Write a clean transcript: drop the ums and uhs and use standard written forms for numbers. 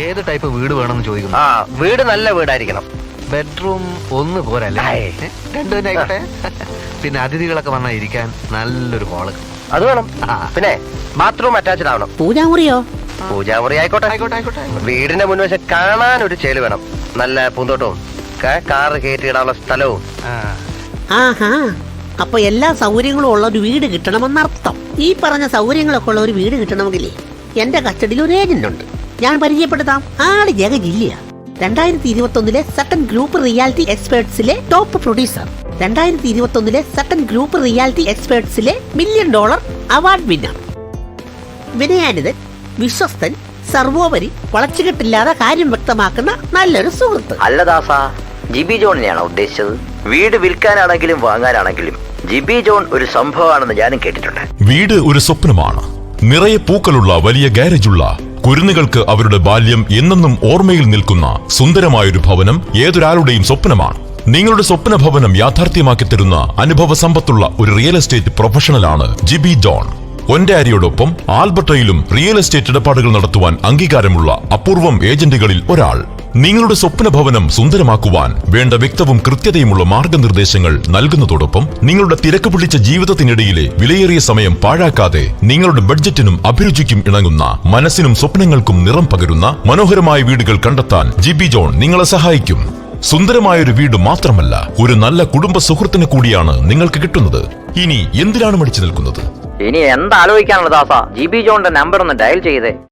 ഏത് ടൈപ്പ് വീട് വേണമെന്ന് ചോദിക്കുന്നു. ആ വീട് നല്ല വീടായിരിക്കണം. ബെഡ്റൂം ഒന്ന് പോരല്ലേ? രണ്ടു തന്നെ ആയിക്കോട്ടെ. പിന്നെ അതിഥികളൊക്കെ വന്നാൽ ഇരിക്കാൻ നല്ലൊരു ഹോള് അത് വേണം. പിന്നെ ബാത്റൂം അറ്റാച്ച്ഡ് ആവണം. പൂജാമുറിയോ? പൂജാമുറി ആയിക്കോട്ടെ. ആയിക്കോട്ടെ. വീടിന്റെ മുൻവശം കാണാൻ ഒരു ചേല് വേണം. നല്ല പൂന്തോട്ടവും കാറ് കയറ്റിയിടാനുള്ള സ്ഥലവും. ആഹാ, അപ്പൊ എല്ലാ സൗകര്യങ്ങളും ഉള്ള ഒരു വീട് കിട്ടണമെന്നർത്ഥം. ഈ പറഞ്ഞ സൗകര്യങ്ങളൊക്കെ ഉള്ള ഒരു വീട് കിട്ടണമെങ്കിലേ എന്റെ കസ്റ്റഡിയിൽ ഒരു ഏജന്റ് ഉണ്ട്, ഞാൻ പരിചയപ്പെടുത്താം. ആള് ജഗജില്ല. 2021 സട്ടൻ ഗ്രൂപ്പ് റിയാലിറ്റി എക്സ്പേർട്സിലെ top producer, 2021 Sutton group reality എക്സ്പേർട്സിലെ $1 മില്യൺ അവാർഡ് വിന്നർ, വിനയാനിതൻ, വിശ്വസ്തൻ, സർവോപരി വളച്ചുകെട്ടില്ലാതെ കാര്യം വ്യക്തമാക്കുന്ന നല്ലൊരു സുഹൃത്ത്. അല്ല ദാസ, ജിബി ജോണിനെയാണോ ഉദ്ദേശിച്ചത്? വീട് വിൽക്കാനാണെങ്കിലും വാങ്ങാനാണെങ്കിലും ജിബി ജോൺ ഒരു സംഭവമാണെന്ന് ഞാനും കേട്ടിട്ടുണ്ട്. വീട് ഒരു സ്വപ്നമാണ്. നിറയെ പൂക്കളുള്ള വലിയ ഗാരേജുള്ള, കുരുന്നുകൾക്ക് അവരുടെ ബാല്യം എന്നെന്നും ഓർമ്മയിൽ നിൽക്കുന്ന സുന്ദരമായൊരു ഭവനം ഏതൊരാളുടെയും സ്വപ്നമാണ്. നിങ്ങളുടെ സ്വപ്ന ഭവനം യാഥാർത്ഥ്യമാക്കി തരുന്ന അനുഭവ സമ്പത്തുള്ള ഒരു റിയൽ എസ്റ്റേറ്റ് പ്രൊഫഷണലാണ് ജിബി ജോൺ. ഒൻറ്റാരിയോടൊപ്പം ആൽബർട്ടയിലും റിയൽ എസ്റ്റേറ്റ് ഇടപാടുകൾ നടത്തുവാൻ അംഗീകാരമുള്ള അപൂർവം ഏജന്റുകളിൽ ഒരാൾ. നിങ്ങളുടെ സ്വപ്ന ഭവനം സുന്ദരമാക്കുവാൻ വേണ്ട വ്യക്തവും കൃത്യതയുമുള്ള മാർഗനിർദ്ദേശങ്ങൾ നൽകുന്നതോടൊപ്പം നിങ്ങളുടെ തിരക്ക് പിടിച്ച ജീവിതത്തിനിടയിലെ വിലയേറിയ സമയം പാഴാക്കാതെ നിങ്ങളുടെ ബഡ്ജറ്റിനും അഭിരുചിക്കും ഇണങ്ങുന്ന, മനസ്സിനും സ്വപ്നങ്ങൾക്കും നിറം പകരുന്ന മനോഹരമായ വീടുകൾ കണ്ടെത്താൻ ജിബി ജോൺ നിങ്ങളെ സഹായിക്കും. സുന്ദരമായൊരു വീട് മാത്രമല്ല, ഒരു നല്ല കുടുംബ സുഹൃത്തിനെ കൂടിയാണ് നിങ്ങൾക്ക് കിട്ടുന്നത്. ഇനി എന്തിനാണ് മടിച്ചു നിൽക്കുന്നത്? ഇനി എന്താലോചിക്കാനുള്ള ദാസ, ജിബി ജോണിന്റെ നമ്പർ ഒന്ന് ഡയൽ ചെയ്തേ.